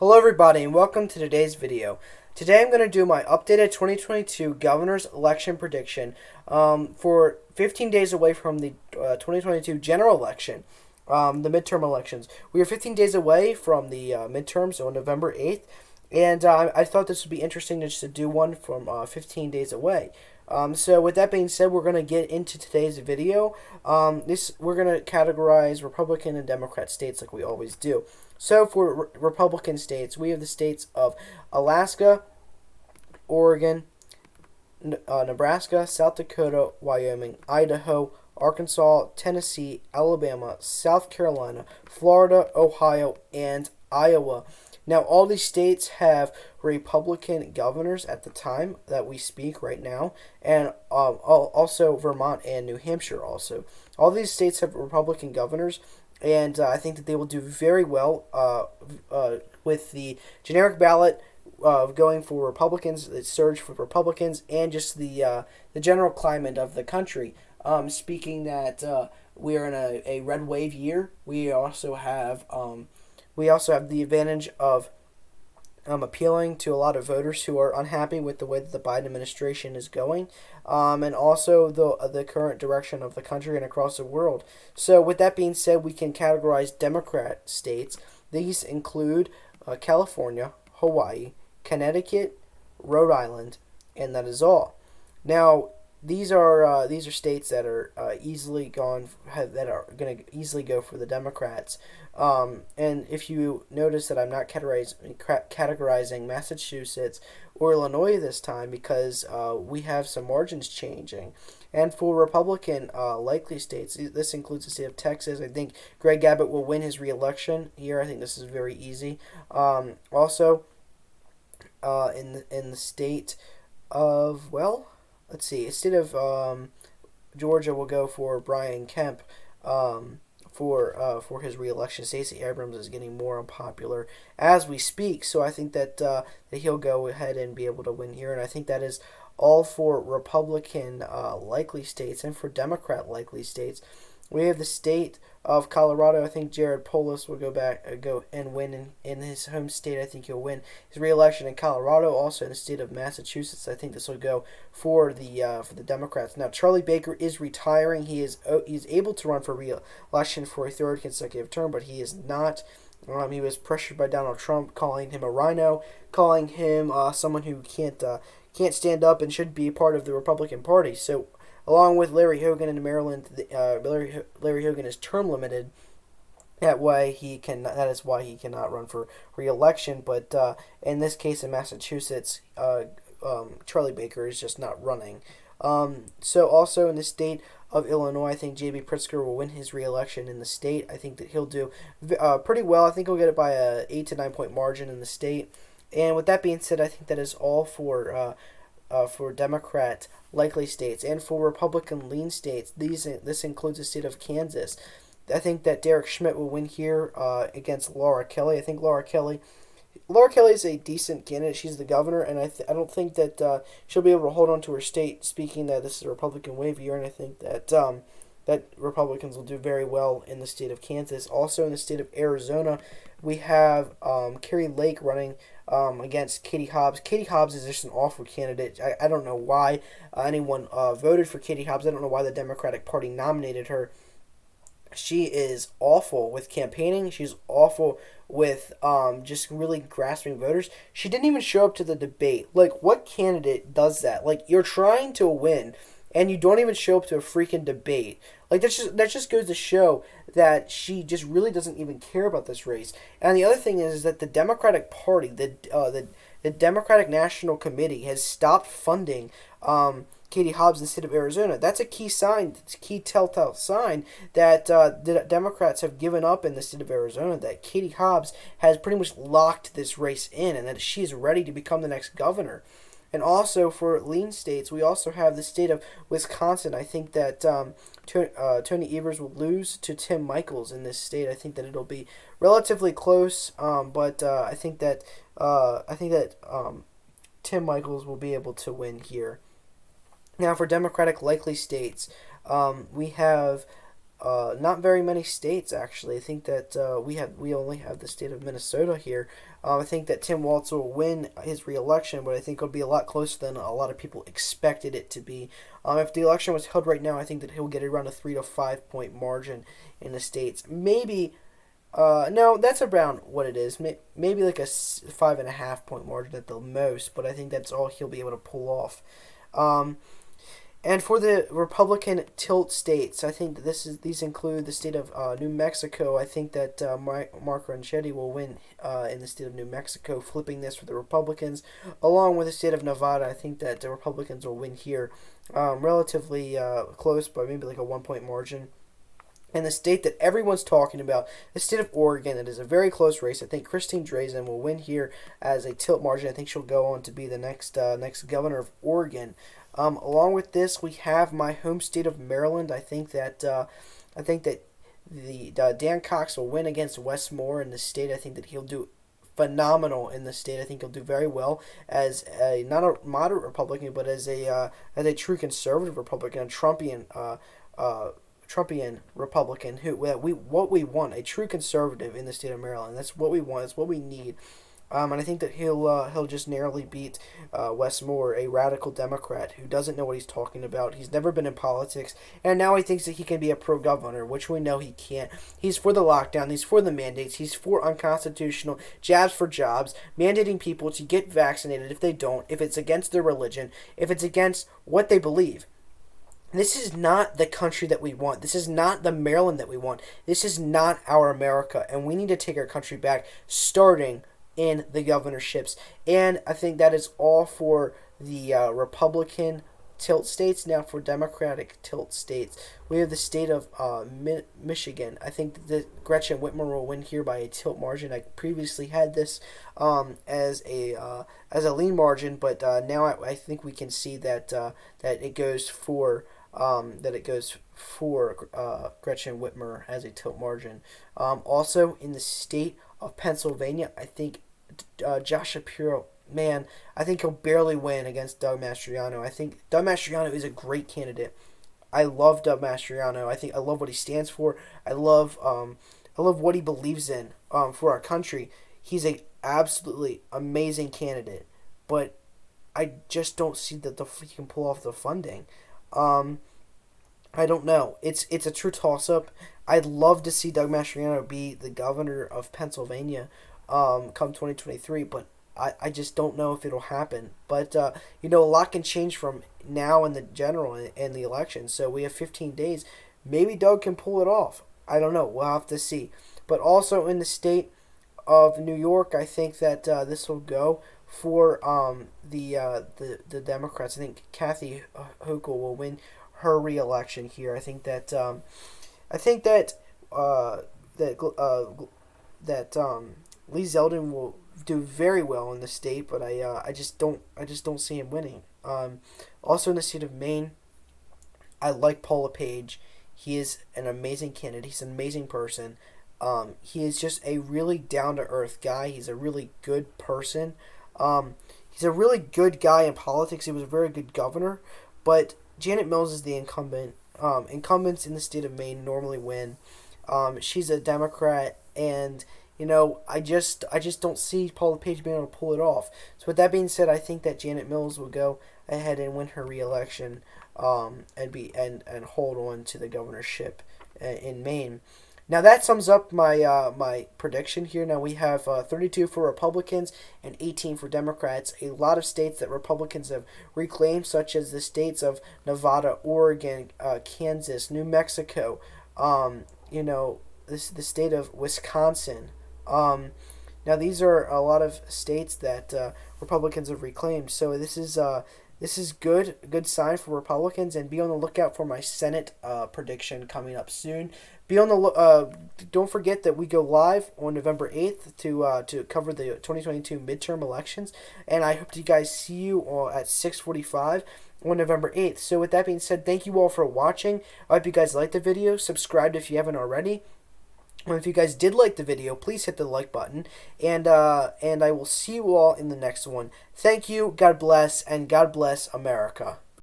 Hello everybody and welcome to today's video. Today I'm going to do my updated 2022 governor's election prediction for 15 days away from the 2022 general election, the midterm elections. We are 15 days away from the midterms on November 8th, and I thought this would be interesting just to do one from 15 days away. So with that being said, we're going to get into today's video. We're going to categorize Republican and Democrat states like we always do. So for Republican states, we have the states of Alaska, Oregon, Nebraska, South Dakota, Wyoming, Idaho, Arkansas, Tennessee, Alabama, South Carolina, Florida, Ohio, and Iowa. Now, all these states have Republican governors at the time that we speak right now, and also Vermont and New Hampshire also. All these states have Republican governors, and I think that they will do very well with the generic ballot going for Republicans, the surge for Republicans, and just the general climate of the country. Speaking that we are in a red wave year, we also have the advantage of appealing to a lot of voters who are unhappy with the way that the Biden administration is going, and also the current direction of the country and across the world. So with that being said, we can categorize Democrat states. These include California, Hawaii, Connecticut, Rhode Island, and that is all. Now, these are states that are that are going to easily go for the Democrats. And if you notice that I'm not categorizing Massachusetts or Illinois this time because we have some margins changing. And for Republican likely states, this includes the state of Texas. I think Greg Abbott will win his re-election here. I think this is very easy. Also, in the state of, well, let's see, instead of Georgia will go for Brian Kemp for his re-election. Stacey Abrams is getting more unpopular as we speak, so I think that he'll go ahead and be able to win here, and I think that is all for Republican likely states. And for Democrat likely states, we have the state of Colorado. I think Jared Polis will go and win in his home state. I think he'll win his re-election in Colorado. Also in the state of Massachusetts, I think this will go for the Democrats. Now, Charlie Baker is retiring. He's able to run for re-election for a third consecutive term, but he is not. He was pressured by Donald Trump, calling him a rhino, calling him someone who can't stand up and should be a part of the Republican Party. So, along with Larry Hogan in Maryland, Larry Hogan is term limited. That is why he cannot run for re-election. But in this case, in Massachusetts, Charlie Baker is just not running. So also in the state of Illinois, I think J.B. Pritzker will win his re-election in the state. I think that he'll do pretty well. I think he'll get it by a 8 to 9 point margin in the state. And with that being said, I think that is all for Democrat likely states. And for Republican lean states, this includes the state of Kansas. I think that Derek Schmidt will win here against Laura Kelly. I think Laura Kelly is a decent candidate. She's the governor, and I don't think that she'll be able to hold on to her state, speaking that this is a Republican wave year, and I think that that Republicans will do very well in the state of Kansas. Also in the state of Arizona, we have Carrie Lake running against Katie Hobbs. Katie Hobbs is just an awful candidate. I don't know why anyone voted for Katie Hobbs. I don't know why the Democratic Party nominated her. She is awful with campaigning. She's awful with just really grasping voters. She didn't even show up to the debate. Like, what candidate does that? Like, you're trying to win, and you don't even show up to a freaking debate. Like, that just goes to show that she just really doesn't even care about this race. And the other thing is that the Democratic Party, the Democratic National Committee, has stopped funding Katie Hobbs in the state of Arizona. That's a key sign, it's a key telltale sign that the Democrats have given up in the state of Arizona, that Katie Hobbs has pretty much locked this race in, and that she is ready to become the next governor. And also for lean states, we also have the state of Wisconsin. I think that Tony Evers will lose to Tim Michels in this state. I think that it'll be relatively close, but I think that Tim Michels will be able to win here. Now, for Democratic likely states, we have not very many states actually. I think that we only have the state of Minnesota here. I think that Tim Walz will win his reelection, but I think it'll be a lot closer than a lot of people expected it to be. If the election was held right now, I think that he'll get around a 3 to 5 point margin in the states. Maybe no, that's around what it is. Maybe like a 5.5 point margin at the most, but I think that's all he'll be able to pull off. Um, and for the Republican tilt states, I think that these include the state of New Mexico. I think that Mark Ronchetti will win in the state of New Mexico, flipping this for the Republicans, along with the state of Nevada. I think that the Republicans will win here, relatively close, by maybe like a 1 point margin. And the state that everyone's talking about, the state of Oregon, it is a very close race. I think Christine Drazan will win here as a tilt margin. I think she'll go on to be the next governor of Oregon. Along with this, we have my home state of Maryland. I think that the Dan Cox will win against Wes Moore in the state. I think that he'll do phenomenal in the state. I think he'll do very well as a not a moderate Republican, but as a true conservative Republican, a Trumpian Republican what we want, a true conservative in the state of Maryland. That's what we want. That's what we need. And I think that he'll just narrowly beat Wes Moore, a radical Democrat who doesn't know what he's talking about. He's never been in politics, and now he thinks that he can be a pro-governor, which we know he can't. He's for the lockdown. He's for the mandates. He's for unconstitutional jabs for jobs, mandating people to get vaccinated if they don't, if it's against their religion, if it's against what they believe. This is not the country that we want. This is not the Maryland that we want. This is not our America, and we need to take our country back, starting in the governorships. And I think that is all for the Republican tilt states. Now for Democratic tilt states, we have the state of Michigan. I think that Gretchen Whitmer will win here by a tilt margin. I previously had this as a lean margin, but now I think we can see that it goes for Gretchen Whitmer as a tilt margin. Also in the state of Pennsylvania, I think Josh Shapiro, man, I think he'll barely win against Doug Mastriano. I think Doug Mastriano is a great candidate. I love Doug Mastriano. I love what he stands for. I love what he believes in for our country. He's a absolutely amazing candidate, but I just don't see that he can pull off the funding. I don't know. It's a true toss-up. I'd love to see Doug Mastriano be the governor of Pennsylvania come 2023, but I just don't know if it'll happen. But, a lot can change from now and the general and the election. So we have 15 days. Maybe Doug can pull it off. I don't know. We'll have to see. But also in the state of New York, I think that this will go for the Democrats. I think Kathy Hochul will win her re-election here. I think that Lee Zeldin will do very well in the state, but I just don't see him winning. Also in the state of Maine, I like Paul LePage. He is an amazing candidate. He's an amazing person. He is just a really down-to-earth guy. He's a really good person. He's a really good guy in politics. He was a very good governor, but Janet Mills is the incumbent. Incumbents in the state of Maine normally win. She's a Democrat, and I just don't see Paul LePage being able to pull it off. So with that being said, I think that Janet Mills will go ahead and win her re-election, and hold on to the governorship in Maine. Now that sums up my prediction here. Now we have 32 for Republicans and 18 for Democrats. A lot of states that Republicans have reclaimed, such as the states of Nevada, Oregon, Kansas, New Mexico, the state of Wisconsin. Now these are a lot of states that Republicans have reclaimed. So this is good sign for Republicans, and be on the lookout for my Senate prediction coming up soon. Be on the don't forget that we go live on November 8th to cover the 2022 midterm elections, and I hope to see you all at 6:45 on November 8th. So with that being said, thank you all for watching. I hope you guys liked the video. Subscribe if you haven't already. And if you guys did like the video, please hit the like button, and I will see you all in the next one. Thank you, God bless, and God bless America.